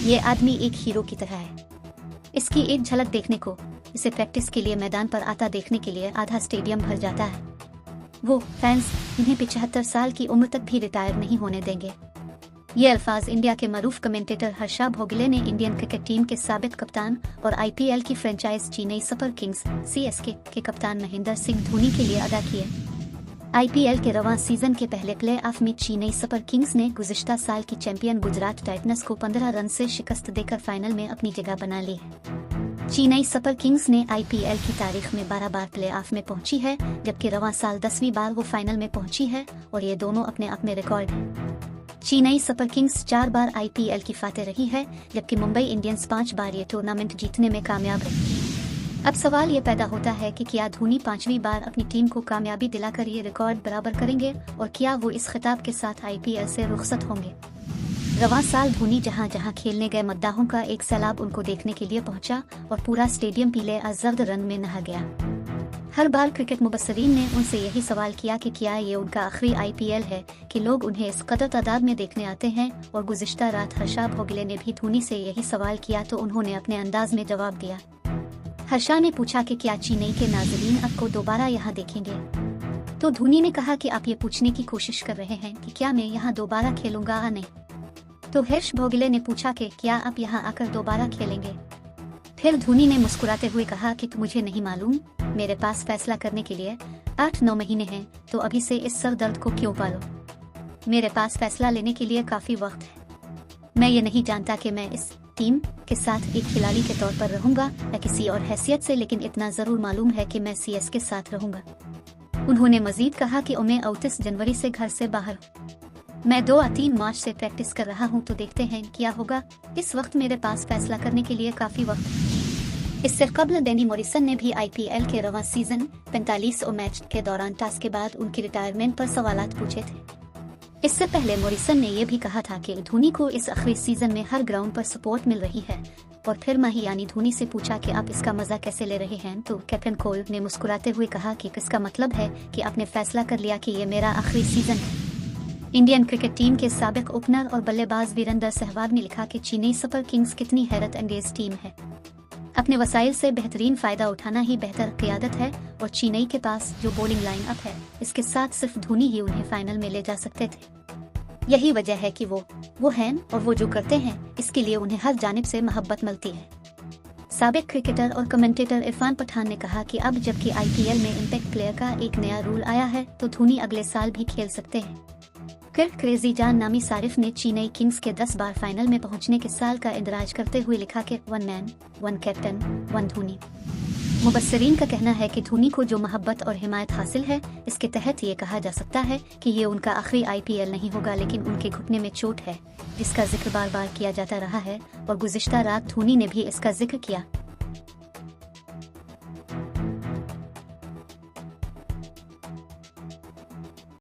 ये आदमी एक हीरो की तरह है। इसकी एक झलक देखने को, इसे प्रैक्टिस के लिए मैदान पर आता देखने के लिए आधा स्टेडियम भर जाता है। वो फैंस इन्हें 75 साल की उम्र तक भी रिटायर नहीं होने देंगे। ये अल्फाज इंडिया के मरूफ कमेंटेटर हर्षा भोगले ने इंडियन क्रिकेट टीम के साबिक कप्तान और आईपीएल की franchise Chennai super Kings CSK के कप्तान महेंद्र सिंह धोनी के लिए अदा किए। आईपीएल के रवां सीजन के पहले प्ले ऑफ में चेन्नई सुपर किंग्स ने गुज़िश्ता साल की चैंपियन गुजरात टाइटंस को 15 रन से शिकस्त देकर फाइनल में अपनी जगह बना ली है। चेन्नई सुपर किंग्स ने आईपीएल की तारीख में 12 बार प्ले ऑफ में पहुंची है, जबकि रवां साल 10वीं बार वो फाइनल में पहुंची है और ये दोनों अपने आप में रिकॉर्ड है। चेन्नई सुपर किंग्स 4 बार आईपीएल की फातेह रही है, जबकि मुंबई इंडियंस 5 बार ये टूर्नामेंट जीतने में कामयाब रही। अब सवाल ये पैदा होता है कि क्या धोनी 5वीं बार अपनी टीम को कामयाबी दिलाकर ये रिकॉर्ड बराबर करेंगे और क्या वो इस खिताब के साथ आईपीएल से रुखसत होंगे। रवां साल धोनी जहां जहां खेलने गए मद्दाहों का एक सैलाब उनको देखने के लिए पहुंचा और पूरा स्टेडियम पीले अजर्द रंग में नहा गया। हर बार क्रिकेट मुबस्सरीन ने उनसे यही सवाल किया कि क्या ये उनका आखिरी आईपीएल है कि लोग उन्हें इस कदर तादाद में देखने आते हैं, और गुज़िश्ता रात हर्षा भोगले ने भी धोनी से यही सवाल किया तो उन्होंने अपने अंदाज में जवाब दिया। हर्षा ने पूछा कि क्या चेन्नई के नाज़रीन आपको दोबारा यहाँ देखेंगे, तो धोनी ने कहा कि आप ये पूछने की कोशिश कर रहे हैं कि क्या मैं यहाँ दोबारा खेलूंगा या नहीं। तो हर्ष भोगले ने पूछा कि क्या आप यहाँ आकर दोबारा खेलेंगे। फिर धोनी ने मुस्कुराते हुए कहा कि मुझे नहीं मालूम, मेरे पास फैसला करने के लिए 8-9 महीने हैं, तो अभी से इस सर दर्द को क्यों पालो। मेरे पास फैसला लेने के लिए काफ़ी वक्त है। मैं ये नहीं जानता कि मैं इस टीम के साथ एक खिलाड़ी के तौर पर रहूंगा या किसी और हैसियत से, लेकिन इतना ज़रूर मालूम है कि मैं सीएस के साथ रहूंगा। उन्होंने मजीद कहा कि मैं 29 जनवरी से घर से बाहर हूँ। मैं 2 या 3 मार्च से प्रैक्टिस कर रहा हूँ, तो देखते हैं क्या होगा। इस वक्त मेरे पास फैसला करने के लिए काफ़ी वक्त है। इससे कबल डैनी मॉरिसन ने भी आईपीएल के रवां सीजन 45 मैच के दौरान टॉस के बाद उनकी रिटायरमेंट पर सवालात पूछे थे। इससे पहले मॉरिसन ने यह भी कहा था कि धोनी को इस आखिरी सीजन में हर ग्राउंड पर सपोर्ट मिल रही है, और फिर माहियानी धोनी से पूछा कि आप इसका मजा कैसे ले रहे हैं, तो कैप्टन कोल ने मुस्कुराते हुए कहा कि इसका मतलब है कि आपने फैसला कर लिया कि ये मेरा आखिरी सीजन है। इंडियन क्रिकेट टीम के साबिक ओपनर और बल्लेबाज वीरेंद्र सहवाग ने लिखा कि चेन्नई सुपर किंग्स कितनी हैरत अंगेज टीम है। अपने वसाइल से बेहतरीन फायदा उठाना ही बेहतर क़ियादत है, और चेन्नई के पास जो बॉलिंग लाइन अप है, इसके साथ सिर्फ धोनी ही उन्हें फाइनल में ले जा सकते थे। यही वजह है कि वो हैं और वो जो करते हैं इसके लिए उन्हें हर जानिब से मोहब्बत मिलती है। साबिक क्रिकेटर और कमेंटेटर इरफान पठान ने कहा कि अब जबकि आईपीएल में इम्पैक्ट प्लेयर का एक नया रूल आया है, तो धोनी अगले साल भी खेल सकते हैं। क्रिक क्रेजी जान नामी सारिफ ने चेन्नई किंग्स के 10 बार फाइनल में पहुंचने के साल का इंदराज करते हुए लिखा कि 1 मैन 1 कैप्टन 1 धोनी। मुबस्सरीन का कहना है कि धोनी को जो मोहब्बत और हिमायत हासिल है, इसके तहत ये कहा जा सकता है कि ये उनका आखिरी आईपीएल नहीं होगा, लेकिन उनके घुटने में चोट है जिसका जिक्र बार बार किया जाता रहा है, और गुज़िश्ता रात धोनी ने भी इसका जिक्र किया।